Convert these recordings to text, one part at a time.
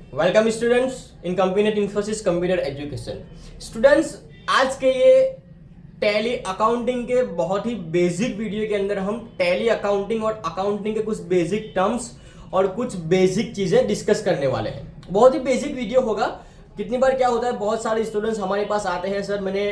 Welcome students in computer Infosys computer education. Students, आज के ये टैली अकाउंटिंग के बहुत ही बेसिक वीडियो के अंदर हम टैली अकाउंटिंग और अकाउंटिंग के कुछ बेसिक टर्म्स और कुछ बेसिक चीजें डिस्कस करने वाले हैं। बहुत ही बेसिक वीडियो होगा। कितनी बार क्या होता है, बहुत सारे स्टूडेंट्स हमारे पास आते हैं, सर मैंने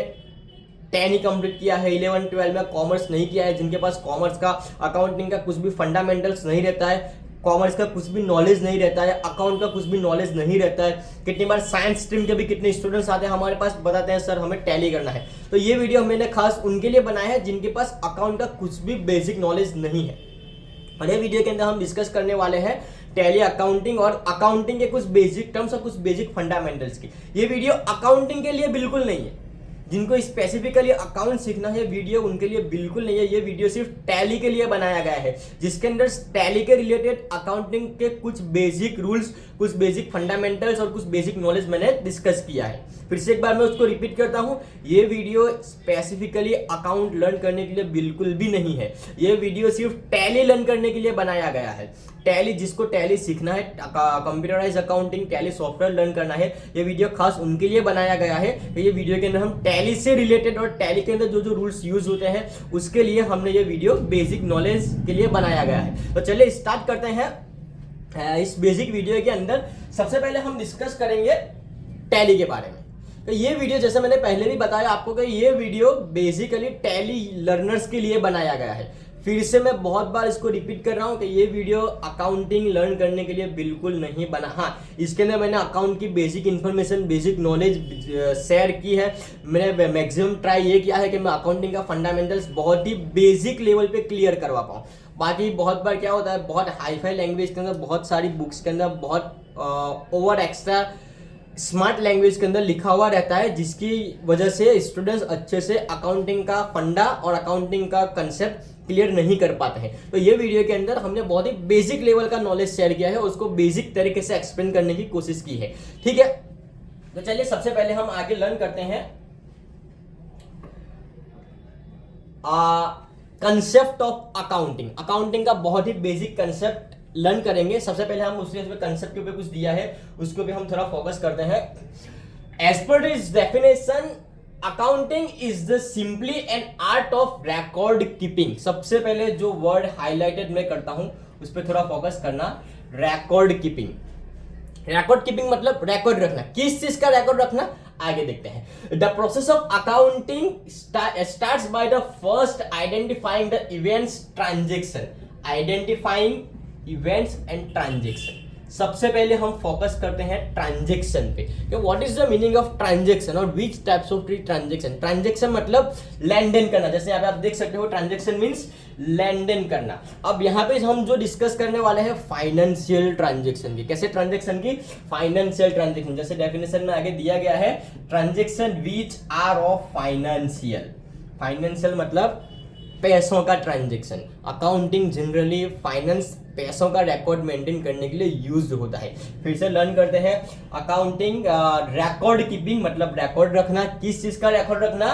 10 ही कंप्लीट किया है, 11 12 में कॉमर्स नहीं किया है, जिनके पास कॉमर्स का अकाउंटिंग का कुछ भी फंडामेंटल्स नहीं रहता है, कॉमर्स का कुछ भी नॉलेज नहीं रहता है, अकाउंट का कुछ भी नॉलेज नहीं रहता है। कितनी बार साइंस स्ट्रीम के भी कितने स्टूडेंट्स आते हैं हमारे पास, बताते हैं सर हमें टैली करना है। तो ये वीडियो मैंने खास उनके लिए बनाया है जिनके पास अकाउंट का कुछ भी बेसिक नॉलेज नहीं है। और ये वीडियो के अंदर हम डिस्कस करने वाले हैं टैली अकाउंटिंग और अकाउंटिंग के कुछ बेसिक टर्म्स और कुछ बेसिक फंडामेंटल्स की। ये वीडियो अकाउंटिंग के लिए बिल्कुल नहीं है, जिनको स्पेसिफिकली अकाउंट सीखना है वीडियो उनके लिए बिल्कुल नहीं है। ये वीडियो सिर्फ टैली के लिए बनाया गया है, जिसके अंदर टैली के रिलेटेड अकाउंटिंग के कुछ बेसिक रूल्स, कुछ बेसिक फंडामेंटल्स और कुछ बेसिक नॉलेज मैंने डिस्कस किया है। फिर से एक बार मैं उसको रिपीट करता हूं, ये वीडियो स्पेसिफिकली अकाउंट लर्न करने के लिए बिल्कुल भी नहीं है। ये वीडियो सिर्फ टैली लर्न करने के लिए बनाया गया है। टैली, जिसको टैली सीखना है, computerised accounting Tally software learn करना है, ये वीडियो खास उनके लिए बनाया गया है। तो ये वीडियो के अंदर हम टैली से रिलेटेड और टैली के अंदर जो जो रूल्स यूज होते हैं उसके लिए हमने ये वीडियो बेसिक नॉलेज के लिए बनाया गया है। तो चलिए स्टार्ट करते हैं। इस बेसिक वीडियो के अंदर सबसे पहले हम डिस्कस करेंगे टैली के बारे में। तो ये वीडियो, जैसे मैंने पहले भी बताया आपको, कि ये वीडियो बेसिकली टैली लर्नर्स के लिए बनाया गया है। फिर से मैं बहुत बार इसको रिपीट कर रहा हूं कि ये वीडियो अकाउंटिंग लर्न करने के लिए बिल्कुल नहीं बना। हाँ, इसके अंदर मैंने अकाउंट की basic information, basic knowledge share की है। मैंने मैक्सिमम ट्राई ये किया है कि मैं अकाउंटिंग का फंडामेंटल्स बहुत ही बेसिक लेवल पे क्लियर करवा पाऊँ। बाकी बहुत बार क्या होता है, बहुत हाईफाई लैंग्वेज के अंदर, बहुत सारी बुक्स के अंदर बहुत ओवर एक्स्ट्रा स्मार्ट लैंग्वेज के अंदर लिखा हुआ रहता है, जिसकी वजह से स्टूडेंट्स अच्छे से अकाउंटिंग का फंडा और अकाउंटिंग का कंसेप्ट क्लियर नहीं कर पाते हैं। तो ये वीडियो के अंदर हमने बहुत ही बेसिक लेवल का नॉलेज शेयर किया है, उसको बेसिक तरीके से एक्सप्लेन करने की कोशिश की है। ठीक है, तो चलिए सबसे पहले हम आगे लर्न करते हैं कंसेप्ट ऑफ अकाउंटिंग। अकाउंटिंग का बहुत ही बेसिक कंसेप्ट लर्न करेंगे। सबसे पहले हम उसके कंसेप्ट के ऊपर कुछ दिया है, उसको भी हम थोड़ा फोकस करते हैं। As per this definition, accounting is the simply an art of record keeping. सबसे पहले जो वर्ड हाईलाइटेड मैं करता हूं उस पर थोड़ा फोकस करना, रिकॉर्ड कीपिंग। रिकॉर्ड कीपिंग मतलब रिकॉर्ड रखना। किस चीज का रिकॉर्ड रखना, आगे देखते हैं। The process of accounting starts by the first identifying the events transaction. Identifying events and transaction. सबसे पहले हम फोकस करते हैं ट्रांजेक्शन पे कि what is the meaning of transaction और which types of transaction. Transaction मतलब लेन देन करना। जैसे यहाँ पे आप देख सकते हो, ट्रांजेक्शन मींस लेन देन करना। अब यहाँ पे हम जो डिस्कस करने वाले हैं फाइनेंशियल ट्रांजेक्शन की। कैसे ट्रांजेक्शन की, फाइनेंशियल ट्रांजेक्शन। जैसे डेफिनेशन में आगे दिया गया है, transaction which are of financial. Financial मतलब पैसों का ट्रांजेक्शन। अकाउंटिंग जनरली फाइनेंस, पैसों का रिकॉर्ड मेंटेन करने के लिए यूज होता है। फिर से लर्न करते हैं। अकाउंटिंग रिकॉर्ड कीपिंग मतलब रिकॉर्ड रखना। किस चीज का रिकॉर्ड रखना,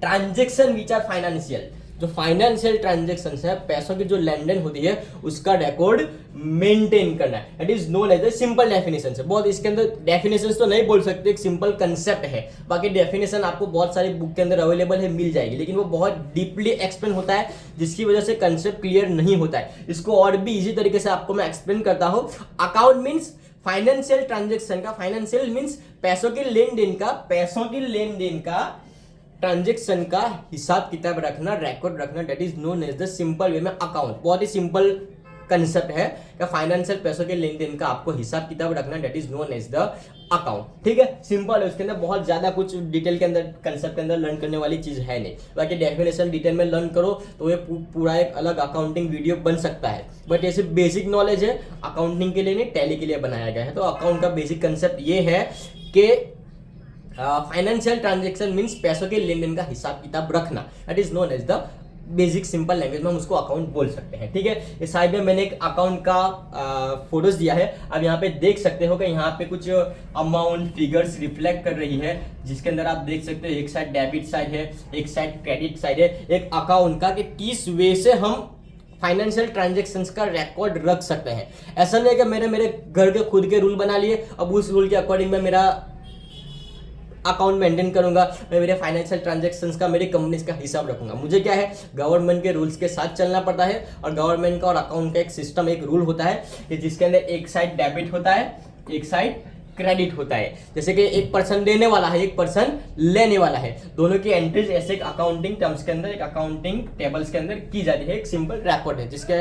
ट्रांजेक्शन विच आर फाइनेंशियल। जो फाइनेंशियल ट्रांजेक्शन है, पैसों की जो लेन देन होती है उसका रिकॉर्ड मेंटेन करना। It is known as a simple definition है। बहुत इसके अंदर डेफिनेशन तो नहीं बोल सकते, एक सिंपल कंसेप्ट है। बाकी डेफिनेशन आपको बहुत सारी बुक के अंदर अवेलेबल है, मिल जाएगी, लेकिन वो बहुत डीपली एक्सप्लेन होता है, जिसकी वजह से कंसेप्ट क्लियर नहीं होता है। इसको और भी इजी तरीके से आपको मैं एक्सप्लेन करता हूं। अकाउंट मीन्स फाइनेंशियल ट्रांजेक्शन का, फाइनेंशियल मीन्स पैसों की लेन देन का, पैसों की लेन देन का, ट्रांजेक्शन का हिसाब किताब रखना, रिकॉर्ड रखना। That is known as the simple way में अकाउंट। बहुत ही सिंपल कंसेप्ट है कि फाइनेंशियल पैसों के लेन देन का आपको हिसाब किताब रखना, that is known as the account. ठीक है, सिंपल है। उसके अंदर बहुत ज्यादा कुछ डिटेल के अंदर, कंसेप्ट के अंदर लर्न करने वाली चीज है नहीं। बाकी डेफिनेशन डिटेल में लर्न करो तो ये पूरा एक अलग अकाउंटिंग वीडियो बन सकता है। बट ये सिर्फ बेसिक नॉलेज है, अकाउंटिंग के लिए नहीं, टैली के लिए बनाया गया है। तो अकाउंट का बेसिक कंसेप्ट ये है कि फाइनेंशियल ट्रांजेक्शन मीन्स पैसों के लेन देन का हिसाब किताब रखना। That is known as the basic simple language में हम उसको अकाउंट बोल सकते हैं। ठीक है, इस साइड में मैंने एक अकाउंट का फोटोज दिया है। अब यहाँ पे देख सकते हो कि यहाँ पे कुछ अमाउंट फिगर्स रिफ्लेक्ट कर रही है, जिसके अंदर आप देख सकते हो एक साइड डेबिट साइड है, एक साइड क्रेडिट साइड है, एक अकाउंट का कि किस वे से हम फाइनेंशियल ट्रांजेक्शन्स का रिकॉर्ड रख सकते हैं। ऐसा नहीं है कि मैंने मेरे घर के खुद के रूल बना लिए, अब उस रूल के अकॉर्डिंग मैं मेरा अकाउंट मेंटेन करूंगा, मैं मेरे फाइनेंशियल ट्रांजैक्शंस का, मेरी कंपनीज का हिसाब रखूंगा। मुझे क्या है, गवर्नमेंट के रूल्स के साथ चलना पड़ता है, और गवर्नमेंट का और अकाउंट का एक सिस्टम, एक रूल होता है कि जिसके अंदर एक साइड डेबिट होता है, एक साइड क्रेडिट होता है। जैसे कि एक पर्सन देने वाला है, एक पर्सन लेने वाला है, दोनों की एंट्रीज ऐसे एक अकाउंटिंग टर्म्स के अंदर, एक अकाउंटिंग टेबल्स के अंदर की जाती है। एक सिंपल रिकॉर्ड है जिसके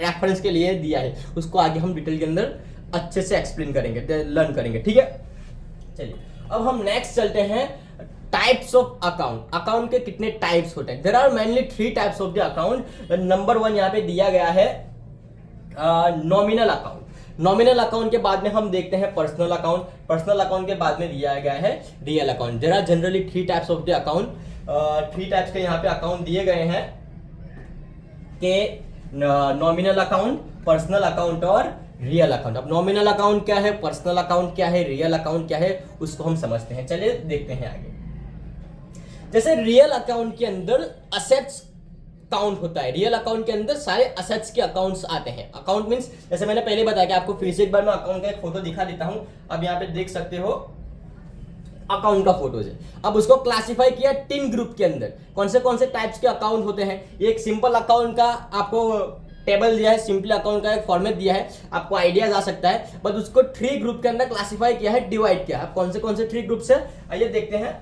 रेफरेंस के लिए दिया है, उसको आगे हम डिटेल के अंदर अच्छे से एक्सप्लेन करेंगे, लर्न करेंगे, ठीक है। चलिए अब हम नेक्स्ट चलते हैं, टाइप्स ऑफ अकाउंट। अकाउंट के कितने टाइप्स होते हैं? There are mainly 3 types of the account. Number 1 यहाँ पे दिया गया है नॉमिनल अकाउंट। नॉमिनल अकाउंट के बाद में हम देखते हैं पर्सनल अकाउंट। पर्सनल अकाउंट के बाद में दिया गया है real account. There are generally 3 types of the account. 3 types के यहाँ पे अकाउंट दिए गए हैं कि नॉमिनल अकाउंट, पर्सनल अकाउंट और रियल अकाउंट। अब नॉमिनल अकाउंट क्या है, पर्सनल अकाउंट क्या है, रियल अकाउंट क्या है, उसको हम समझते हैं। चलिए देखते हैं आगे। जैसे रियल अकाउंट के अंदर असेट्स काउंट होता है, रियल अकाउंट के अंदर सारे असेट्स के अकाउंट्स आते हैं। अकाउंट मींस जैसे मैंने पहले बताया कि आपको फिर से एक बार मैं अकाउंट का एक फोटो दिखा देता हूं। अब यहाँ पे देख सकते हो अकाउंट का फोटोज है। अब उसको क्लासिफाई किया 3 ग्रुप के अंदर। कौन से टाइप्स के अकाउंट होते हैं? एक सिंपल अकाउंट का आपको टेबल दिया है, सिंपल अकाउंट का एक फॉर्मेट दिया है, आपको आइडिया जा सकता है, बट उसको 3 ग्रुप के अंदर क्लासिफाई किया है, डिवाइड किया है। कौन से 3 ग्रुप्स है, आइए देखते हैं।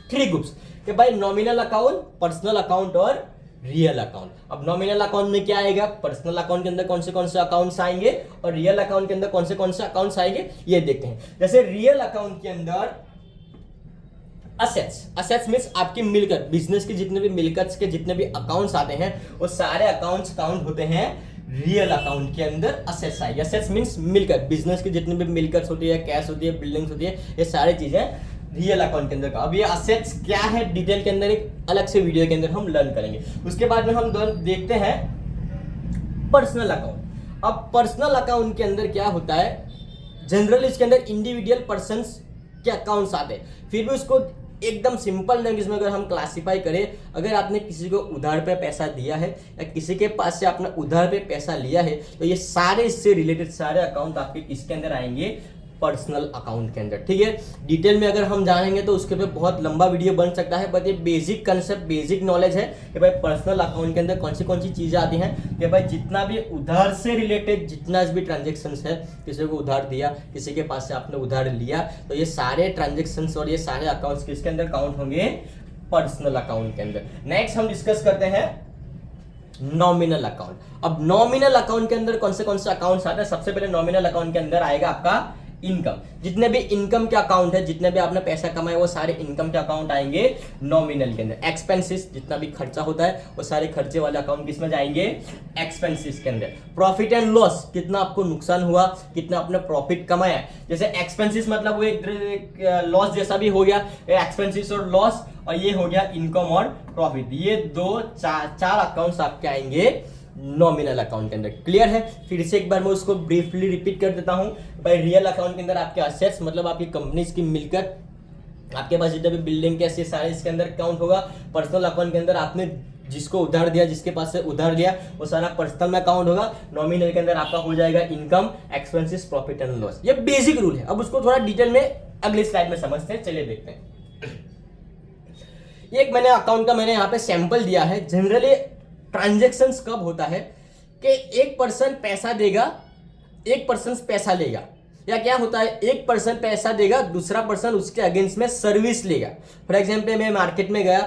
3 ग्रुप्स कि भाई नॉमिनल अकाउंट, पर्सनल अकाउंट और रियल अकाउंट। अब नॉमिनल अकाउंट में क्या आएगा, पर्सनल अकाउंट के अंदर कौन से अकाउंट्स आएंगे और रियल अकाउंट के अंदर कौन से अकाउंट्स आएंगे, ये देखते हैं। जैसे रियल अकाउंट के अंदर असेट्स मींस आपकी मिलकत, बिजनेस की जितने भी मिलकत के जितने भी अकाउंट्स आते हैं वो सारे अकाउंट्स काउंट होते हैं रियल अकाउंट के अंदर। असेट्स आएगी, असेट्स मींस मिलकत, बिजनेस की जितनी भी मिलकत होती है, कैश होती है, बिल्डिंग्स होती है, ये सारी चीजें रियल अकाउंट के अंदर का। अब ये असेट्स क्या है डिटेल के अंदर एक अलग से वीडियो के अंदर हम लर्न करेंगे। उसके बाद में हम देखते हैं पर्सनल अकाउंट। अब पर्सनल अकाउंट के अंदर क्या होता है, जनरली इसके अंदर इंडिविजुअल पर्सन्स के अकाउंट्स आते हैं। फिर भी उसको एकदम सिंपल लैंग्वेज में अगर हम क्लासिफाई करें, अगर आपने किसी को उधार पे पैसा दिया है या किसी के पास से आपने उधार पे पैसा लिया है, तो ये सारे इससे रिलेटेड सारे अकाउंट आपके किसके अंदर आएंगे, पर्सनल अकाउंट के अंदर, ठीक है। डिटेल में अगर हम जानेंगे तो उसके पे बहुत लंबा वीडियो बन सकता है, बट ये बेसिक कंसेप्ट, बेसिक नॉलेज है कि भाई पर्सनल अकाउंट के अंदर कौन सी चीजें आती हैं, कि भाई जितना भी उधार से रिलेटेड जितना भी ट्रांजेक्शन्स है, किसी को उधार दिया, किसी के पास से आपने उधार लिया, तो ये सारे ट्रांजेक्शन्स और ये सारे अकाउंट्स किसके अंदर काउंट होंगे, पर्सनल अकाउंट के अंदर। नेक्स्ट हम डिस्कस करते हैं नॉमिनल अकाउंट। अब नॉमिनल अकाउंट के अंदर कौन से अकाउंट्स आते हैं? सबसे पहले नॉमिनल अकाउंट के अंदर आएगा आपका इनकम। जितने भी इनकम के अकाउंट है, जितने भी आपने पैसा कमाया, वो सारे इनकम के अकाउंट आएंगे नॉमिनल के अंदर। एक्सपेंसेस, जितना भी खर्चा होता है वो सारे खर्चे वाले अकाउंट किसमें जाएंगे, एक्सपेंसेस के अंदर। प्रॉफिट एंड लॉस, कितना आपको नुकसान हुआ, कितना आपने प्रॉफिट कमाया, जैसे एक्सपेंसेस मतलब वो एक लॉस जैसा भी हो गया, एक्सपेंसेस और लॉस, और ये हो गया इनकम और प्रॉफिट। ये 4 अकाउंट्स आपके आएंगे नॉमिनल अकाउंट के अंदर। क्लियर है? फिर से एक बार मैं उसको ब्रीफली रिपीट कर देता हूं। भाई रियल अकाउंट के अंदर आपके असेट्स मतलब आपकी कंपनीज की मिलकत, आपके पास जितने भी बिल्डिंग के ऐसे सारे इसके अंदर काउंट होगा। पर्सनल अकाउंट के अंदर आपने जिसको उधार दिया, जिसके पास से उधार लिया, वो सारा पर्सनल में काउंट होगा। नॉमिनल के अंदर आपका हो जाएगा income, expenses, profit and loss. ये बेसिक रूल है। अब उसको थोड़ा डिटेल में अगली स्लाइड में समझते हैं, चलिए देखते हैं। एक मैंने अकाउंट का मैंने यहाँ पे सैंपल दिया है। जनरली ट्रांजैक्शंस कब होता है कि एक पर्सन पैसा देगा, एक पर्सन पैसा लेगा, या क्या होता है एक पर्सन पैसा देगा, दूसरा पर्सन उसके अगेंस्ट में सर्विस लेगा। फॉर एग्जांपल मैं मार्केट में गया,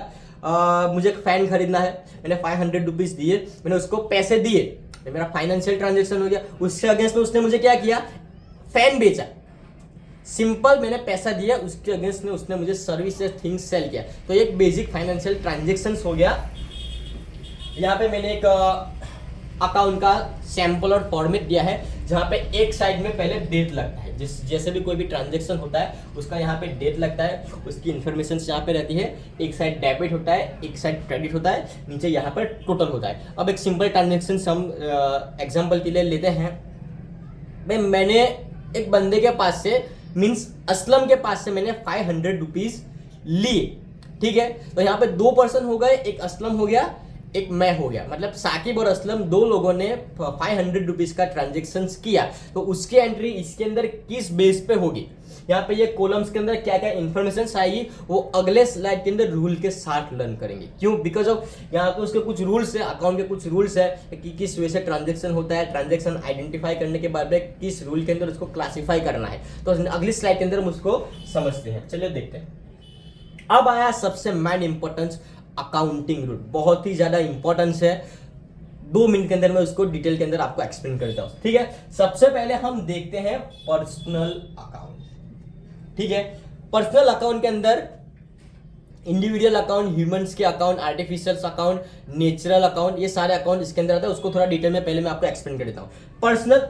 मुझे एक फैन खरीदना है, मैंने 500 रुपीज दिए, मैंने उसको पैसे दिए, तो मेरा फाइनेंशियल ट्रांजेक्शन हो गया। उसके अगेंस्ट में उसने मुझे क्या किया, फैन बेचा। सिंपल, मैंने पैसा दिया, उसके अगेंस्ट में उसने मुझे सर्विस थिंग्स सेल किया, तो एक बेसिक फाइनेंशियल ट्रांजेक्शन हो गया। यहाँ पे मैंने एक अकाउंट का सैंपल और फॉर्मेट दिया है, जहाँ पे एक साइड में पहले डेट लगता है। जैसे भी कोई भी ट्रांजैक्शन होता है उसका यहाँ पे डेट लगता है, उसकी इन्फॉर्मेशन यहाँ पे रहती है। एक साइड डेबिट होता है, एक साइड क्रेडिट होता है, नीचे यहाँ पर टोटल होता है। अब एक सिंपल ट्रांजैक्शन हम एग्जाम्पल के लिए लेते हैं। भाई मैंने एक बंदे के पास से, मीन्स असलम के पास से मैंने 500 रुपीज लिए, ठीक है। तो यहाँ पे 2 पर्सन हो गए, एक असलम हो गया, एक मैं हो गया, मतलब साकिब और असलम दो लोगों ने 500 रुपीज का ट्रांजेक्शन किया, तो उसकी एंट्री इसके अंदर किस बेस पे होगी, यहाँ पे ये कॉलम्स के अंदर क्या क्या इंफॉर्मेशन आएगी वो अगले स्लाइड के अंदर रूल के साथ लर्न करेंगे। क्यों? बिकॉज ऑफ यहाँ पे उसके कुछ रूल्स है, अकाउंट के कुछ रूल्स है कि किस वे से ट्रांजेक्शन होता है, ट्रांजेक्शन आइडेंटिफाई करने के बाद में किस रूल के अंदर उसको क्लासीफाई करना है, तो अगली स्लाइड के अंदर हम उसको समझते हैं। चलिए देखते हैं। अब आया सबसे मेन इंपॉर्टेंस, अकाउंटिंग रूल, बहुत ही ज्यादा इंपॉर्टेंस है, 2 मिनट के अंदर मैं उसको डिटेल के अंदर आपको एक्सप्लेन करता हूं। ठीक है, सबसे पहले हम देखते हैं पर्सनल अकाउंट। ठीक है, पर्सनल अकाउंट के अंदर इंडिविजुअल अकाउंट, ह्यूमंस के account, artificial account, natural account, ये सारे अकाउंट इसके अंदर आते हैं। उसको थोड़ा डिटेल में पहले मैं आपको एक्सप्लेन कर देता हूं।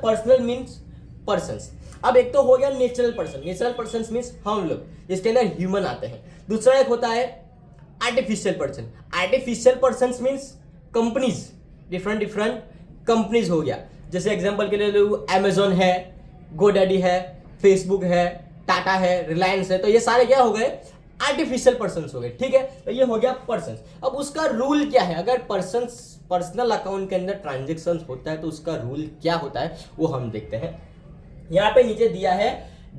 Personal means persons. अब एक तो हो गया natural person, natural person means हम लोग, जिसके अंदर ह्यूमन आते हैं। दूसरा एक होता है artificial person. Artificial person means companies, different companies हो गया। जैसे एग्जांपल के लिए अमेजोन है, गोडैडी है, फेसबुक है, टाटा है, रिलायंस है, तो ये सारे क्या हो गए? आर्टिफिशियल पर्सन्स हो गए। ठीक है, तो ये हो गया पर्सन्स। अब उसका रूल क्या है? अगर पर्सनल अकाउंट के अंदर ट्रांजेक्शन होता है तो उसका रूल क्या होता है वो हम देखते हैं। यहां पे नीचे दिया है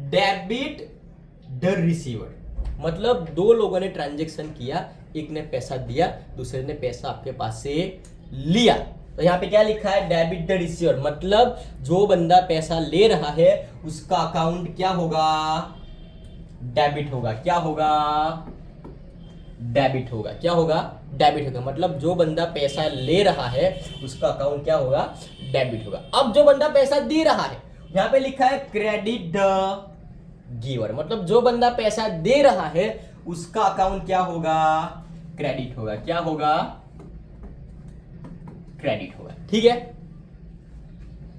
डेबिट द रिसीवर, मतलब दो लोगों ने ट्रांजेक्शन किया, एक ने पैसा दिया, दूसरे ने पैसा आपके पास से लिया। तो यहाँ पे क्या लिखा है? डेबिट द रिसीवर, मतलब जो बंदा पैसा ले रहा है उसका अकाउंट क्या होगा? डेबिट होगा। क्या होगा? डेबिट होगा। क्या होगा? डेबिट होगा। मतलब जो बंदा पैसा ले रहा है उसका अकाउंट क्या होगा? डेबिट होगा। अब जो बंदा पैसा दे रहा है, यहाँ पे लिखा है क्रेडिट द गिवर, मतलब जो बंदा पैसा दे रहा है उसका अकाउंट क्या होगा? क्रेडिट होगा। क्या होगा? क्रेडिट होगा। ठीक है,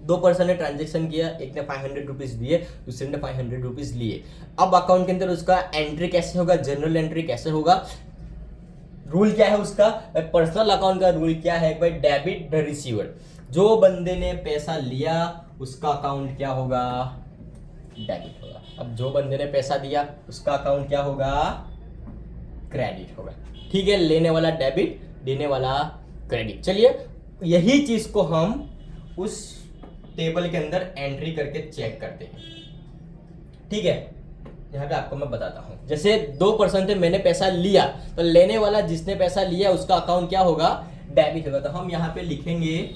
2 पर्सन ने ट्रांजेक्शन किया, एक ने 500 रुपीज दिए, दूसरे ने 500 रुपीज लिए। अब अकाउंट के अंदर उसका एंट्री कैसे होगा? जनरल एंट्री कैसे होगा? रूल क्या है उसका? पर्सनल अकाउंट का रूल क्या है भाई? डेबिट द रिसीवर, जो बंदे ने पैसा लिया उसका अकाउंट क्या होगा? डेबिट होगा। अब जो बंदे ने पैसा दिया उसका अकाउंट क्या होगा? क्रेडिट होगा। ठीक है, लेने वाला डेबिट, देने वाला क्रेडिट। चलिए यही चीज को हम उस टेबल के अंदर एंट्री करके चेक करते हैं। ठीक है, यहाँ पे आपको मैं बताता हूं। जैसे 2 पर्सन थे, मैंने पैसा लिया, तो लेने वाला जिसने पैसा लिया उसका अकाउंट क्या होगा? डेबिट होगा। तो हम यहाँ पे लिखेंगे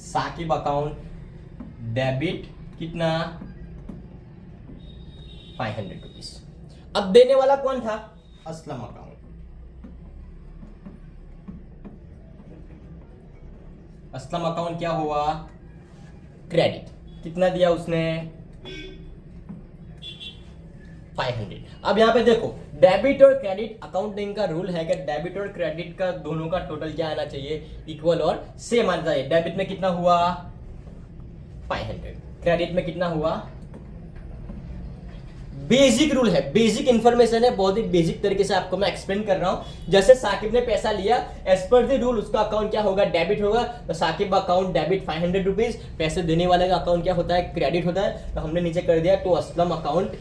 साकिब अकाउंट डेबिट कितना? 500 रुपीज। अब देने वाला कौन था? असलम अकाउंट। असलम अकाउंट क्या हुआ? क्रेडिट। कितना दिया उसने? 500। अब यहां पे देखो, डेबिट और क्रेडिट अकाउंटिंग का रूल है कि डेबिट और क्रेडिट का दोनों का टोटल क्या आना चाहिए? इक्वल और सेम आना चाहिए। डेबिट में कितना हुआ? 500। क्रेडिट में कितना हुआ? बेसिक रूल है, बेसिक इंफॉर्मेशन है, बहुत ही बेसिक तरीके से आपको मैं एक्सप्लेन कर रहा हूं। जैसे साकिब ने पैसा लिया, एज पर द रूल उसका अकाउंट क्या होगा? डेबिट होगा। तो साकिब अकाउंट डेबिट 500 रुपीज, पैसे देने वाले का अकाउंट क्या होता है? क्रेडिट होता है। तो हमने नीचे कर दिया तो असलम अकाउंट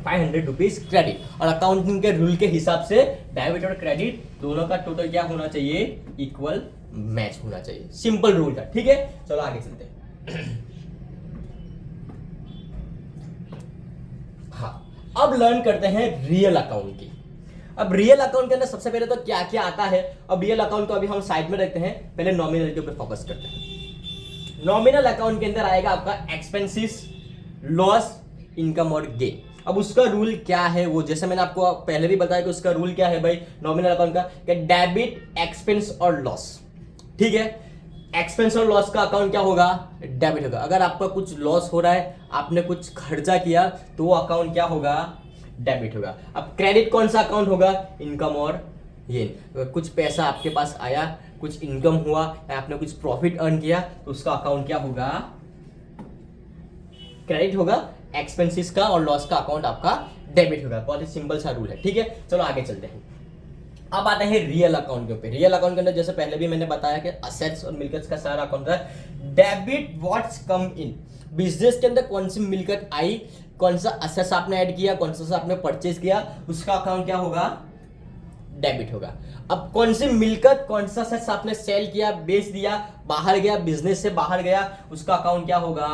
500 रुपीज क्रेडिट। और अकाउंटिंग के रूल के हिसाब से डेबिट और क्रेडिट दोनों का टोटल क्या होना चाहिए? इक्वल मैच होना चाहिए। सिंपल रूल था। ठीक है, चलो आगे चलते हैं। हाँ, अब लर्न करते हैं रियल अकाउंट की। अब रियल अकाउंट के अंदर सबसे पहले तो क्या क्या आता है? अब रियल अकाउंट को अभी हम साइड में रखते हैं, पहले नॉमिनल के ऊपर फोकस करते हैं। नॉमिनल अकाउंट के अंदर आएगा आपका एक्सपेंसेस, लॉस, इनकम और गेन। अब उसका रूल क्या है? वो जैसे मैंने आपको पहले भी बताया कि उसका रूल क्या है भाई नॉमिनल अकाउंट का, कि डेबिट, एक्सपेंस और लॉस। ठीक है, एक्सपेंस और लॉस का अकाउंट क्या होगा? डेबिट होगा। अगर आपका कुछ लॉस हो रहा है, आपने कुछ खर्चा किया, तो वो अकाउंट क्या होगा? डेबिट होगा। अब क्रेडिट कौन सा अकाउंट होगा? इनकम और गेन। कुछ पैसा आपके पास आया, कुछ इनकम हुआ, या आपने कुछ प्रॉफिट अर्न किया, तो उसका अकाउंट क्या होगा? क्रेडिट होगा। एक्सपेंसेस का और लॉस का अकाउंट आपका डेबिट होगा। बहुत ही सिंपल सा रूल है। ठीक है, चलो आगे चलते हैं। अब आते हैं रियल अकाउंट के ऊपर। रियल अकाउंट के अंदर जैसे पहले भी मैंने बताया कि असेट्स और मिलकत का सारा अकाउंट है। डेबिट व्हाट्स कम इन, बिजनेस के अंदर कौन सी मिलकत आई, कौन सा असेट्स आपने ऐड किया, कौन सा आपने परचेज किया, उसका अकाउंट क्या होगा, डेबिट होगा। अब कौन सी मिलकत, कौन सा असेट्स आपने सेल किया, बेच दिया, बाहर गया, बिजनेस से बाहर गया, उसका अकाउंट क्या होगा,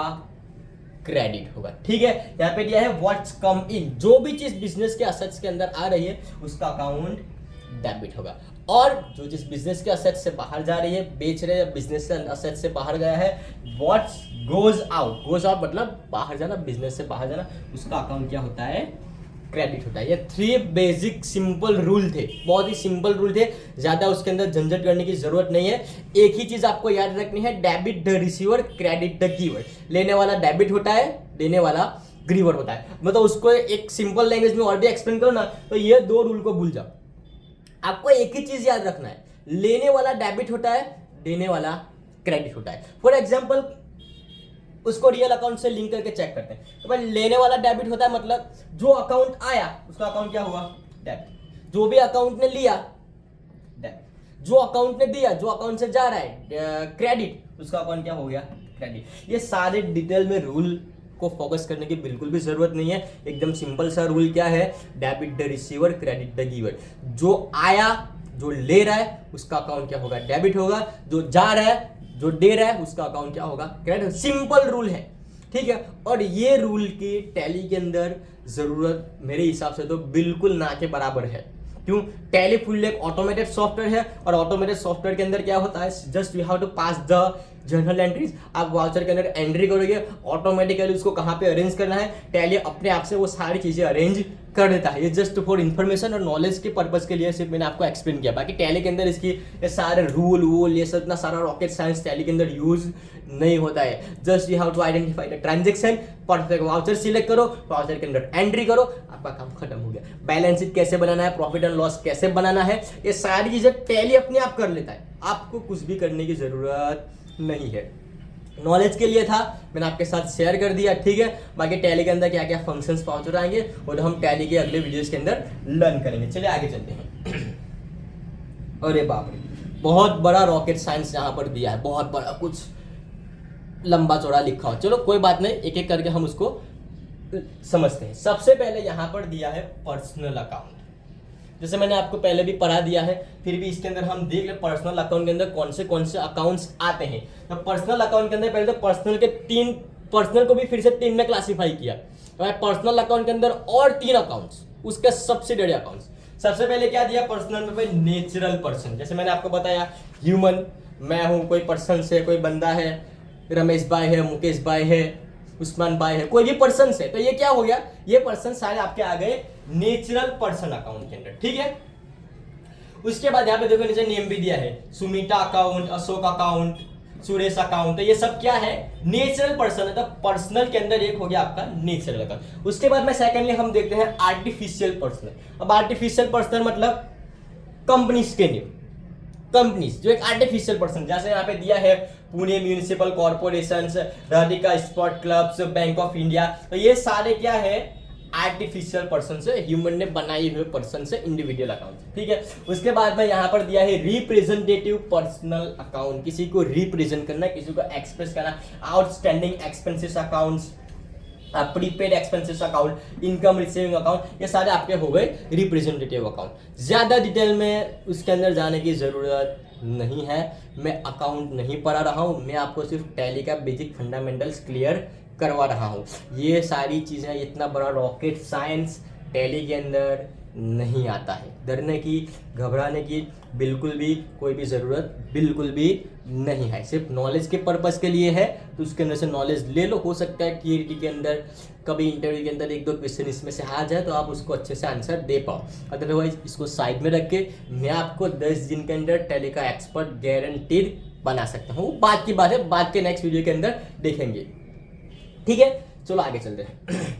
क्रेडिट होगा। ठीक है, यहाँ पे दिया है व्हाट्स कम इन, जो भी चीज बिजनेस के असेट्स के अंदर आ रही है उसका अकाउंट डेबिट होगा। और जो जिस बिजनेस के असेट से बाहर जा रही है, बेच रहे हैं, बिजनेस से असेट से बाहर गया है, what's goes out, goes out मतलब बाहर जाना, बिजनेस से बाहर जाना, उसका अकाउंट क्या होता है, क्रेडिट होता है। ये 3 बेसिक सिंपल रूल थे, बहुत ही सिंपल रूल थे, ज्यादा उसके अंदर झंझट करने की जरूरत नहीं है। एक ही चीज आपको याद रखनी है, debit the receiver, credit the giver. लेने वाला डेबिट होता है, देने वाला गिवर होता है। मतलब उसको एक सिंपल लैंग्वेज में और भी एक्सप्लेन करो ना, तो ये 2 रूल को भूल जाओ। आपको एक ही चीज याद रखना है, लेने वाला डेबिट होता है, देने वाला क्रेडिट होता है। फॉर एग्जाम्पल उसको रियल अकाउंट से लिंक करके चेक करते हैं, तो भाई लेने वाला डेबिट होता है, मतलब जो अकाउंट आया उसका अकाउंट क्या हुआ, डेबिट। जो भी अकाउंट ने लिया, डेबिट। जो अकाउंट ने दिया, जो अकाउंट से जा रहा है, क्रेडिट, उसका अकाउंट क्या हो गया, क्रेडिट। ये सारे डिटेल में रूल को फोकस करने की बिल्कुल भी जरूरत नहीं है, एकदम सिंपल सा रूल क्या है, debit the receiver, credit the giver. जो आया, जो ले रहा है, उसका अकाउंट क्या होगा, डेबिट होगा। जो जा रहा है, जो दे रहा है, उसका अकाउंट क्या होगा, क्रेडिट। सिंपल रूल है, ठीक है। और ये रूल की टैली के अंदर जरूरत मेरे हिसाब से तो बिल्कुल ना के बराबर है। क्यों, टैली फुल एक ऑटोमेटेड सॉफ्टवेयर है, और ऑटोमेटेड सॉफ्टवेयर के अंदर क्या होता है, just you have to pass the journal entries. आप वाउचर के अंदर एंट्री करोगे, ऑटोमेटिकली उसको कहाँ पे अरेंज करना है, टैली अपने आप से वो सारी चीजें अरेंज कर देता है। ये जस्ट फॉर इन्फॉर्मेशन और नॉलेज के पर्पज के लिए सिर्फ मैंने आपको एक्सप्लेन किया। बाकी टैली के अंदर इसकी ये सारे रूल वूल, ये सब इतना सारा रॉकेट साइंस टैली के अंदर यूज नहीं होता है। Just you have to identify the transaction, perfect voucher select करो, वाउचर के अंदर एंट्री करो, आपका काम खत्म हो गया। बैलेंस शीट कैसे बनाना है, प्रॉफिट एंड लॉस कैसे बनाना है, ये सारी चीजें टैली अपने आप कर लेता है, आपको कुछ भी करने की जरूरत नहीं है। नॉलेज के लिए था, मैंने आपके साथ शेयर कर दिया, ठीक है। बाकी टैली के अंदर क्या क्या फंक्शंस पहुंच आएंगे और हम टैली के अगले वीडियोस के अंदर लर्न करेंगे। चलिए आगे चलते हैं। अरे बाप रे, बहुत बड़ा रॉकेट साइंस यहाँ पर दिया है, बहुत बड़ा, कुछ लंबा चौड़ा लिखा हो। चलो कोई बात नहीं, एक एक करके हम उसको समझते हैं। सबसे पहले यहाँ पर दिया है पर्सनल अकाउंट, जैसे मैंने आपको पहले भी पढ़ा दिया है, फिर भी इसके अंदर हम देख ले पर्सनल अकाउंट के अंदर कौन से अकाउंट्स आते हैं। तो पर्सनल अकाउंट के अंदर पहले तो पर्सनल के 3, पर्सनल को भी फिर से 3 में क्लासिफाई किया। तो पर्सनल अकाउंट के अंदर और 3 अकाउंट्स, उसके सब्सिडियरी अकाउंट्स। सबसे पहले क्या दिया पर्सनल में, भाई नेचुरल पर्सन। जैसे मैंने आपको बताया ह्यूमन, मैं हूँ, कोई पर्सन से, कोई बंदा है, रमेश भाई है, मुकेश भाई है, उस्मान भाई है, कोई भी पर्सन से, तो ये क्या हो गया, ये पर्सन सारे आपके आ गए नेचुरल पर्सन अकाउंट के अंदर, ठीक है। उसके बाद यहाँ पे देखो नीचे नेम भी दिया है, Sumita account, Ashok account, Suresh account. तो ये सब क्या है, नेचुरल पर्सन है। तो पर्सनल के अंदर एक हो गया आपका नेचुरल अकाउंट। उसके बाद में सेकेंडली हम देखते हैं आर्टिफिशियल पर्सन। अब आर्टिफिशियल पर्सन मतलब कंपनीज के नेम, कंपनीज जो एक आर्टिफिशियल पर्सन, जैसे यहाँ पे दिया है Pune municipal corporation, Radhika sport clubs, bank of India. तो ये सारे क्या है, आर्टिफिशियल पर्सन से, ह्यूमन ने बनाए हुए पर्सन से इंडिविजुअल अकाउंट, ठीक है। उसके बाद में यहाँ पर दिया है रिप्रेजेंटेटिव पर्सनल अकाउंट, किसी को रिप्रेजेंट करना, किसी को एक्सप्रेस करना। Outstanding expenses accounts, prepaid expenses account, income receiving account, ये सारे आपके हो गए रिप्रेजेंटेटिव अकाउंट। ज्यादा डिटेल में उसके अंदर जाने की जरूरत नहीं है, मैं अकाउंट नहीं पढ़ा रहा हूँ, मैं आपको सिर्फ टैली का बेसिक फंडामेंटल्स क्लियर करवा रहा हूँ। ये सारी चीज़ें, इतना बड़ा रॉकेट साइंस टैली के अंदर नहीं आता है। डरने की, घबराने की बिल्कुल भी कोई भी ज़रूरत बिल्कुल भी नहीं है, सिर्फ नॉलेज के पर्पज़ के लिए है। तो उसके अंदर से नॉलेज ले लो, हो सकता है TRT के अंदर कभी इंटरव्यू के अंदर 1-2 क्वेश्चन इसमें से आ जाए तो आप उसको अच्छे से आंसर दे पाओ। अदरवाइज इसको साइड में रख के मैं आपको 10 दिन के अंदर टैली का एक्सपर्ट गारंटीड बना सकता हूँ। बात की बात है, बात के नेक्स्ट वीडियो के अंदर देखेंगे, ठीक है। चलो आगे चलते हैं।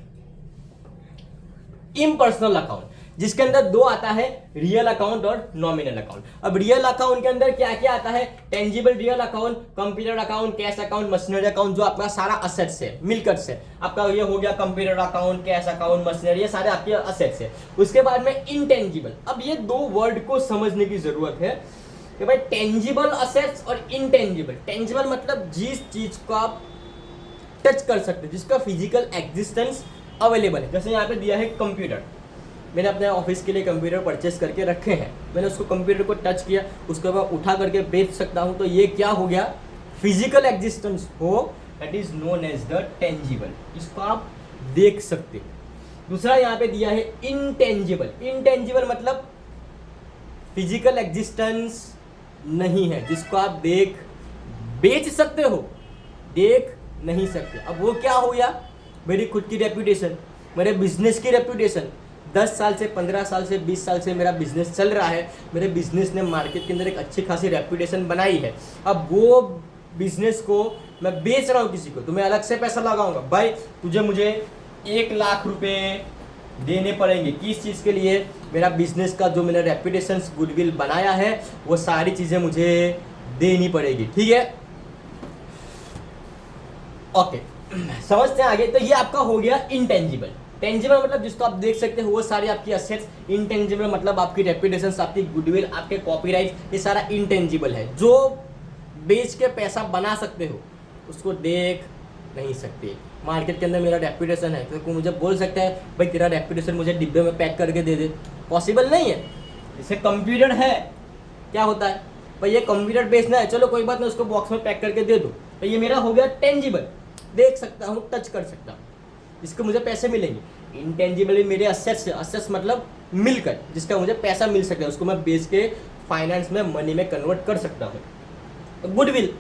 इम्पर्सनल अकाउंट, जिसके अंदर 2 आता है, रियल अकाउंट और नॉमिनल अकाउंट। अब रियल अकाउंट के अंदर क्या क्या आता है, tangible real account, computer account, cash account, machinery account, जो आपका सारा असेट्स है, मिलकत से आपका ये हो गया computer account, cash account, machinery, ये सारे आपके असेट्स है। उसके बाद में इंटेंजिबल। अब ये 2 वर्ड को समझने की जरूरत है कि भाई टेंजिबल असेट्स और इंटेंजिबल। टेंजिबल मतलब जिस चीज को आप टच कर सकते, जिसका फिजिकल एग्जिस्टेंस अवेलेबल है। जैसे यहाँ पे दिया है कंप्यूटर, मैंने अपने ऑफिस के लिए कंप्यूटर परचेस करके रखे हैं, मैंने उसको कंप्यूटर को टच किया, उसके बाद उठा करके बेच सकता हूँ, तो ये क्या हो गया, फिजिकल एग्जिस्टेंस हो, that is known as the tangible, इसको आप देख सकते हो। दूसरा यहाँ पे दिया है इनटेंजिबल, इनटेंजिबल मतलब फिजिकल एग्जिस्टेंस नहीं है, जिसको आप बेच सकते हो, देख नहीं सकते। अब वो क्या हो गया, मेरी खुद की रेपुटेशन, मेरे बिजनेस की रेपुटेशन, 10 साल से 15 साल से 20 साल से मेरा बिजनेस चल रहा है, मेरे बिजनेस ने मार्केट के अंदर एक अच्छी खासी रेपुटेशन बनाई है। अब वो बिजनेस को मैं बेच रहा हूँ किसी को, तो मैं अलग से पैसा लगाऊंगा, भाई तुझे मुझे 1 लाख रुपए देने पड़ेंगे, किस चीज़ के लिए, मेरा बिजनेस का जो मैंने रेपुटेशन गुडविल बनाया है वो सारी चीज़ें मुझे देनी पड़ेगी, ठीक है, ओके, समझते हैं आगे। तो ये आपका हो गया इनटेंजिबल। टेंजिबल मतलब जिसको आप देख सकते हो वो सारी आपकी असेट्स, इनटेंजिबल मतलब आपकी रेपुटेशन, आपकी गुडविल, आपके कॉपीराइट, ये सारा इनटेंजिबल है, जो बेच के पैसा बना सकते हो, उसको देख नहीं सकते। मार्केट के अंदर मेरा रेपुटेशन है, तो कोई मुझे बोल सकता है भाई तेरा रेपुटेशन मुझे डिब्बे में पैक करके दे दे, पॉसिबल नहीं है। जैसे कंप्यूटर है, क्या होता है भाई, ये कंप्यूटर बेचना है, चलो कोई बात नहीं, उसको बॉक्स में पैक करके दे दो, तो ये मेरा हो गया टेंजिबल, देख सकता हूँ, टच कर सकता हूँ, इसके मुझे पैसे मिलेंगे। इनटेंजिबल मेरे असेट्स है, असेट्स मतलब मिलकर जिसका मुझे पैसा मिल सकता है, उसको मैं बेच के फाइनेंस में, मनी में कन्वर्ट कर सकता हूँ। गुडविल,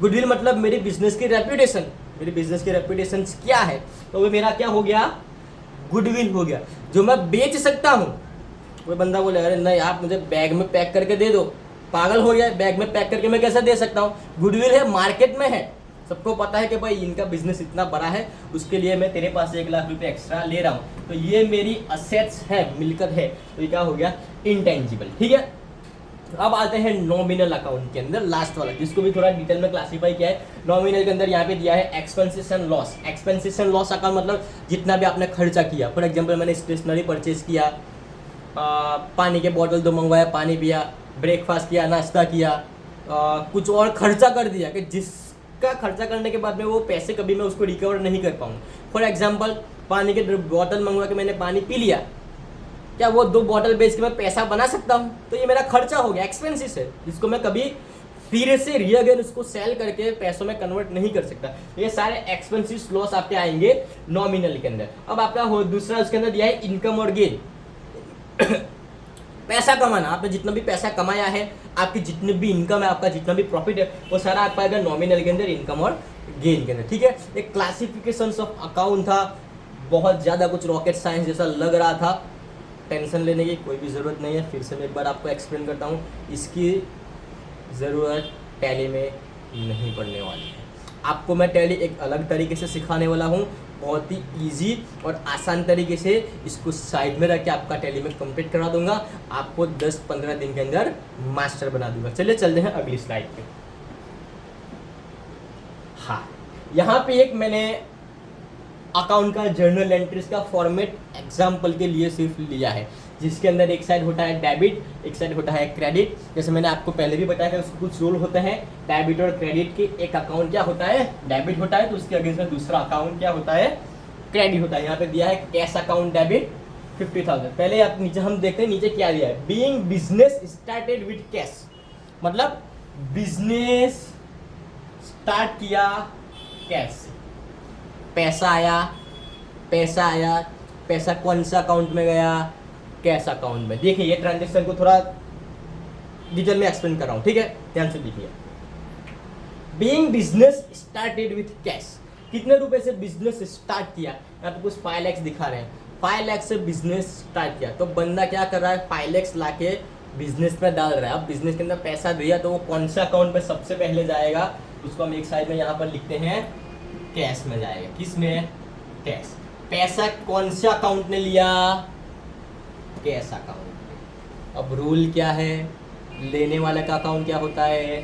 गुडविल मतलब मेरी बिजनेस की रेपुटेशन, मेरी बिजनेस की रेपुटेशन क्या है, तो वो मेरा क्या हो गया, गुडविल हो गया, जो मैं बेच सकता हूँ। कोई बंदा बोले अरे नहीं आप मुझे बैग में पैक करके दे दो, पागल हो गया, बैग में पैक करके मैं कैसे दे सकता हूँ, गुडविल है, मार्केट में है, सबको पता है कि भाई इनका बिजनेस इतना बड़ा है, उसके लिए मैं तेरे पास 1 लाख रुपए एक्स्ट्रा ले रहा हूँ, तो ये मेरी असेट्स है, मिलकत है, तो ये क्या हो गया, इनटेंजिबल, ठीक है। अब आते हैं नॉमिनल अकाउंट के अंदर, लास्ट वाला, जिसको भी थोड़ा डिटेल में क्लासीफाई किया है। नॉमिनल के अंदर यहाँ पे दिया है expenses and loss. Expenses and loss account मतलब जितना भी आपने खर्चा किया, फॉर एग्जांपल मैंने स्टेशनरी परचेज किया, पानी के बोतल 2 मंगवाया, पानी पिया, ब्रेकफास्ट किया, नाश्ता किया, कुछ और खर्चा कर दिया कि जिसका खर्चा करने के बाद में वो पैसे कभी मैं उसको रिकवर नहीं कर पाऊँ। फॉर एग्जाम्पल पानी के बोतल मंगवा के मैंने पानी पी लिया, क्या वो 2 बॉटल बेच के मैं पैसा बना सकता हूँ, तो ये मेरा खर्चा हो गया, एक्सपेंसिस है, जिसको मैं कभी फिर से रीअगेन उसको सेल करके पैसों में कन्वर्ट नहीं कर सकता। ये सारे एक्सपेंसिस लॉस आपके आएंगे नॉमिनल के अंदर। अब आपका हो दूसरा, उसके अंदर दिया है इनकम और गेन। पैसा कमाना, आपने जितना भी पैसा कमाया है, आपकी जितनी भी इनकम है, आपका जितना भी प्रॉफिट है, वो सारा आप पाएगा नॉमिनल के अंदर, इनकम और गेन के अंदर, ठीक है। एक क्लासिफिकेशन ऑफ अकाउंट था, बहुत ज़्यादा कुछ रॉकेट साइंस जैसा लग रहा था, टेंशन लेने की कोई भी ज़रूरत नहीं है। फिर से मैं एक बार आपको एक्सप्लेन करता हूँ, इसकी ज़रूरत टैली में नहीं पड़ने वाली है। आपको मैं टैली एक अलग तरीके से सिखाने वाला हूँ, बहुत ही इजी और आसान तरीके से, इसको साइड में रख के आपका टैली में कंप्लीट करा दूंगा, आपको 10-15 दिन के अंदर मास्टर बना दूंगा। चलिए चलते हैं अगली स्लाइड पे। हाँ, यहाँ पे एक मैंने अकाउंट का जर्नल एंट्रीज का फॉर्मेट एग्जाम्पल के लिए सिर्फ लिया है, जिसके अंदर एक साइड होता है डेबिट, एक साइड होता है क्रेडिट। जैसे मैंने आपको पहले भी बताया कि उसके कुछ रूल होते हैं डेबिट और क्रेडिट के। एक अकाउंट क्या होता है, डेबिट होता है, तो उसके अगेंस्ट में दूसरा अकाउंट क्या होता है, क्रेडिट होता है। यहाँ पे दिया है कैश अकाउंट डेबिट 50,000। पहले आप नीचे हम देखते हैं, नीचे क्या दिया है, being business started with cash, मतलब बिजनेस स्टार्ट किया कैश से, पैसा आया, पैसा कौन सा अकाउंट में गया, कैश अकाउंट में। देखिए ये ट्रांजेक्शन को थोड़ा डिटेल में एक्सप्लेन कर रहा हूँ, ठीक है, ध्यान से देखिए। Being business started with cash, कितने रुपए से बिजनेस स्टार्ट किया, यहाँ पे कुछ 5 लाख दिखा रहे हैं, 5 लाख से बिजनेस स्टार्ट किया, तो बंदा क्या कर रहा है, 5 लाख लाके बिजनेस में डाल रहा है। अब बिजनेस के अंदर पैसा दिया तो वो कौन सा अकाउंट में सबसे पहले जाएगा, उसको हम एक साइड में यहाँ पर लिखते हैं, कैश में जाएगा। किस में, कैश। पैसा कौन से अकाउंट ने लिया, कैश अकाउंट। अब रूल क्या है, लेने वाले का अकाउंट क्या होता है,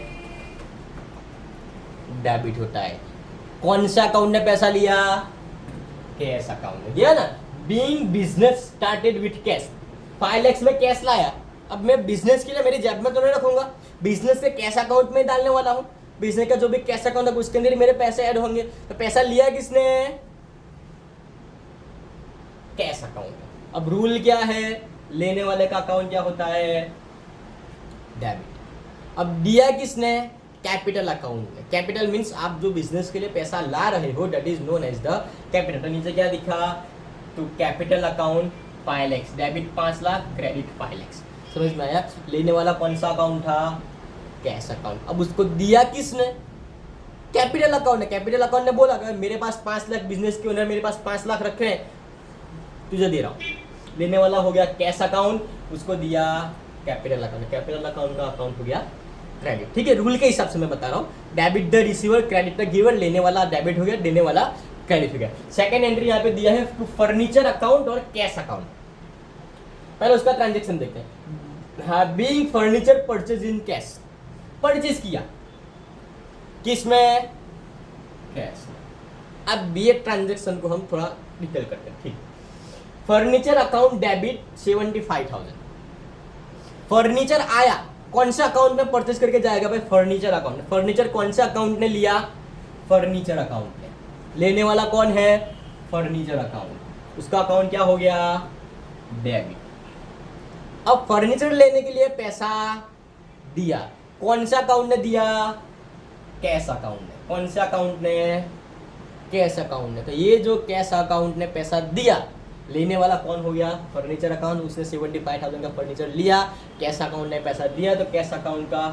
डेबिट होता है। कौन सा अकाउंट ने पैसा लिया, कैश अकाउंट ने दिया ना। Being business started with cash, 5 lakh में कैश लाया, अब मैं बिजनेस के लिए मेरी जेब में तो नहीं रखूंगा, बिजनेस के कैश अकाउंट में डालने वाला हूँ। बिजनेस का जो भी कैश अकाउंट है उसके अंदर मेरे पैसे ऐड होंगे, तो पैसा लिया किसने, कैश अकाउंट। अब रूल क्या है, लेने वाले का अकाउंट क्या होता है, डेबिट। अब दिया किसने, कैपिटल अकाउंट में। कैपिटल मीन्स आप जो बिजनेस के लिए पैसा ला रहे हो, that is known as the capital. तो नीचे क्या दिखा, to capital account 5 lakh, debit 5 lakh, credit 5 lakh. समझ में आया। लेने वाला कौन सा अकाउंट था, कैश अकाउंट। अब उसको दिया किसने, कैपिटल अकाउंट है। कैपिटल अकाउंट ने बोला कि मेरे पास 5 लाख, बिजनेस के ओनर मेरे पास 5 लाख रखे हैं, तुझे दे रहा हूँ। लेने वाला हो गया कैश अकाउंट, उसको दिया कैपिटल अकाउंट। कैपिटल अकाउंट का अकाउंट हो गया क्रेडिट। ठीक है, रूल के हिसाब से मैं बता रहा हूँ। Debit the receiver, credit the giver. लेने वाला डेबिट हो गया, देने वाला क्रेडिट हो गया। सेकंड एंट्री यहाँ पे दिया है टू फर्नीचर अकाउंट और कैश अकाउंट। पहले उसका ट्रांजेक्शन देखते हैं। Being furniture purchase in cash, purchase किया किसमें, कैश। अब ये ट्रांजेक्शन को हम थोड़ा डिटेल करते हैं। ठीक, फर्नीचर अकाउंट डेबिट 75,000। फर्नीचर आया, कौन से अकाउंट में परचेज करके जाएगा भाई, फर्नीचर अकाउंट। फर्नीचर कौन से अकाउंट ने लिया, फर्नीचर अकाउंट ने। लेने वाला कौन है, फर्नीचर अकाउंट। उसका अकाउंट क्या हो गया, डेबिट। अब फर्नीचर लेने के लिए पैसा दिया, कौन सा अकाउंट ने दिया, कैश अकाउंट ने। कौन से अकाउंट ने, कैश अकाउंट ने। तो ये जो कैश अकाउंट ने पैसा दिया, लेने वाला कौन हो गया, फर्नीचर अकाउंट। उसने 75,000 का फर्नीचर लिया, कैश अकाउंट ने पैसा दिया, तो कैश अकाउंट का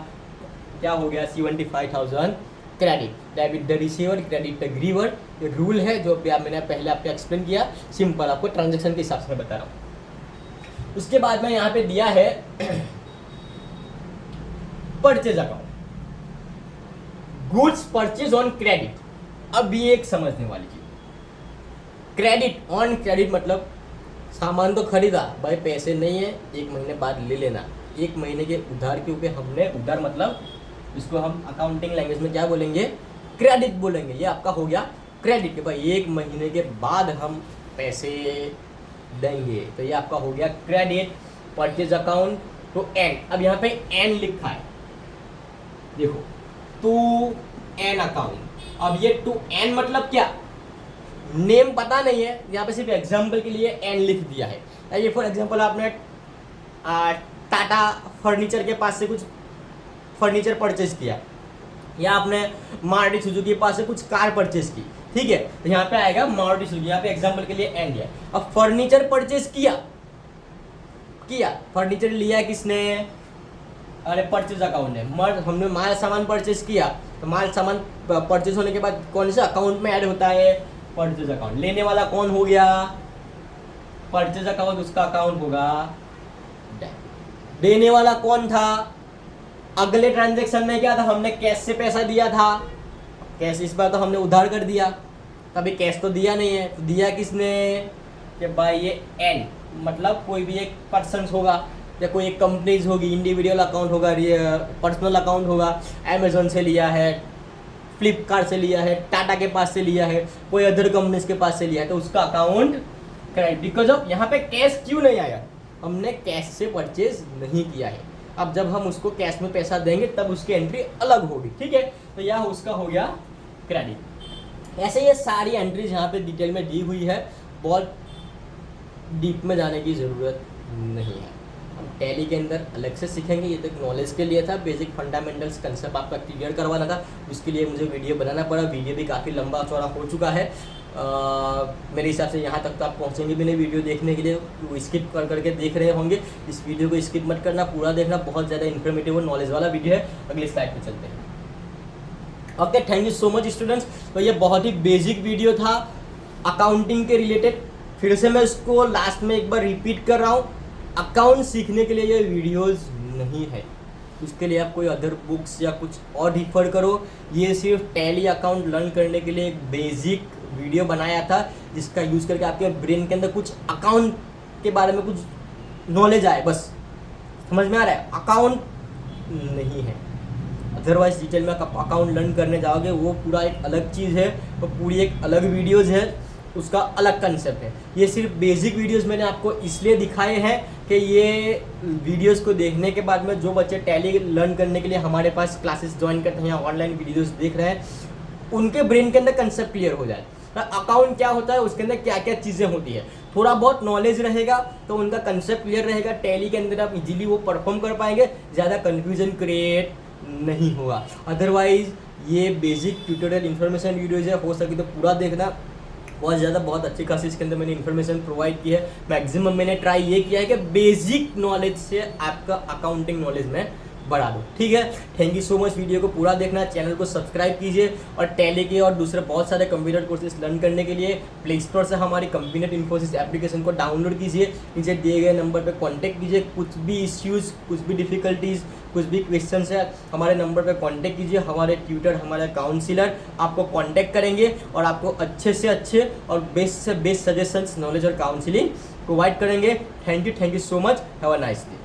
क्या हो गया, 75,000 credit. Debit the receiver, credit the giver. ये रूल है जो मैंने पहले आपको एक्सप्लेन किया, सिंपल, आपको ट्रांजेक्शन के हिसाब से बता रहा हूँ। उसके बाद में यहाँ पे दिया है purchase account, goods purchase on credit. अब ये एक समझने वाली चीज, क्रेडिट ऑन क्रेडिट मतलब सामान तो खरीदा भाई, पैसे नहीं है, 1 महीने बाद ले लेना। 1 महीने के उधार के ऊपर हमने, उधार मतलब इसको हम अकाउंटिंग लैंग्वेज में क्या बोलेंगे, क्रेडिट बोलेंगे। ये आपका हो गया क्रेडिट, कि भाई 1 महीने के बाद हम पैसे देंगे, तो ये आपका हो गया credit. Purchase account to an. अब यहाँ पे एन लिखा है, देखो, टू एन अकाउंट। अब ये टू एन मतलब क्या, नेम पता नहीं है, यहाँ पे सिर्फ एग्जाम्पल के लिए एन लिख दिया है। ये फॉर एग्जाम्पल आपने टाटा फर्नीचर के पास से कुछ फर्नीचर परचेज किया, या आपने मारुति सुजुकी के पास से कुछ कार परचेज की, ठीक है, तो यहाँ पे आएगा मारुति सुजुकी। यहाँ पे एग्जाम्पल के लिए एन दिया। अब फर्नीचर परचेज किया, फर्नीचर लिया किसने, अरे परचेज अकाउंट ने। हमने माल सामान परचेज किया, तो माल सामान परचेज होने के बाद कौन से अकाउंट में ऐड होता है, परचेज अकाउंट। लेने वाला कौन हो गया, परचेज अकाउंट, उसका अकाउंट होगा डेबिट। देने वाला कौन था, अगले ट्रांजेक्शन में क्या था, हमने कैश से पैसा दिया था, कैश इस बार तो हमने उधार कर दिया, कभी कैश तो दिया नहीं है, तो दिया किसने, कि भाई ये एन मतलब कोई भी एक पर्सन होगा, या कोई एक कंपनीज होगी, इंडिविजुअल अकाउंट होगा, पर्सनल अकाउंट होगा, अमेजोन से लिया है, फ्लिपकार्ट से लिया है, टाटा के पास से लिया है, कोई अदर कंपनीज के पास से लिया है, तो उसका अकाउंट क्रेडिट। बिकॉज ऑफ यहाँ पे कैश क्यों नहीं आया, हमने कैश से परचेज नहीं किया है। अब जब हम उसको कैश में पैसा देंगे तब उसकी एंट्री अलग होगी, ठीक है, तो यह उसका हो गया क्रेडिट। ऐसे ये सारी एंट्रीज यहाँ पे डिटेल में दी हुई है, बहुत डीप में जाने की ज़रूरत नहीं है। हम टैली के अंदर अलग से सीखेंगे, ये तो एक नॉलेज के लिए था, बेसिक फंडामेंटल्स कंसेप्ट आपका क्लियर करवाना था, उसके लिए मुझे वीडियो बनाना पड़ा। वीडियो भी काफ़ी लंबा चौड़ा हो चुका है, मेरे हिसाब से यहाँ तक तो आप पहुँचेंगे भी नहीं वीडियो देखने के लिए, वो स्किप कर करके देख रहे होंगे। इस वीडियो को स्किप मत करना, पूरा देखना, बहुत ज़्यादा इन्फॉर्मेटिव और नॉलेज वाला वीडियो है। अगली स्लाइड पे चलते हैं। Okay, thank you so much students. तो ये बहुत ही बेसिक वीडियो था अकाउंटिंग के रिलेटेड। फिर से मैं इसको लास्ट में एक बार रिपीट कर रहा हूँ, अकाउंट सीखने के लिए ये वीडियोस नहीं है, उसके लिए आप कोई अदर बुक्स या कुछ और रिफर करो। ये सिर्फ टैली अकाउंट लर्न करने के लिए एक बेसिक वीडियो बनाया था, जिसका यूज़ करके आपके ब्रेन के अंदर कुछ अकाउंट के बारे में कुछ नॉलेज आए, बस समझ में आ रहा है, अकाउंट नहीं है। अदरवाइज डिटेल में अकाउंट लर्न करने जाओगे वो पूरा एक अलग चीज़ है, वो पूरी एक अलग वीडियोज़ है, उसका अलग कंसेप्ट है। ये सिर्फ बेसिक वीडियोस मैंने आपको इसलिए दिखाए हैं कि ये वीडियोस को देखने के बाद में जो बच्चे टैली लर्न करने के लिए हमारे पास क्लासेस ज्वाइन करते हैं या ऑनलाइन वीडियोस देख रहे हैं, उनके ब्रेन के अंदर कंसेप्ट क्लियर हो जाए, अकाउंट क्या होता है, उसके अंदर क्या क्या चीज़ें होती है। थोड़ा बहुत नॉलेज रहेगा तो उनका कंसेप्ट क्लियर रहेगा, टैली के अंदर आप इजीली वो परफॉर्म कर पाएंगे, ज़्यादा कन्फ्यूजन क्रिएट नहीं होगा। अदरवाइज ये बेसिक ट्यूटोरियल इन्फॉर्मेशन वीडियोज है, हो सके तो पूरा देखना, बहुत अच्छी खासी इसके अंदर मैंने इन्फॉर्मेशन प्रोवाइड की है। मैक्सिमम मैंने ट्राई ये किया है कि बेसिक नॉलेज से आपका अकाउंटिंग नॉलेज में बढ़ा दो, ठीक है। Thank you so much, video को पूरा देखना, चैनल को सब्सक्राइब कीजिए और टैली के और दूसरे बहुत सारे कंप्यूटर कोर्सेज लर्न करने के लिए प्ले स्टोर से हमारी कंप्यूटर इन्फोसिस एप्लीकेशन को डाउनलोड कीजिए, नीचे दिए गए नंबर पे कांटेक्ट कीजिए। कुछ भी इश्यूज़, कुछ भी डिफिकल्टीज़, कुछ भी क्वेश्चंस है, हमारे नंबर पे कांटेक्ट कीजिए। हमारे ट्यूटर, हमारे काउंसिलर आपको कांटेक्ट करेंगे और आपको अच्छे से अच्छे और बेस्ट से बेस्ट सजेशंस, नॉलेज और काउंसिलिंग प्रोवाइड करेंगे। Thank you so much, have a nice day.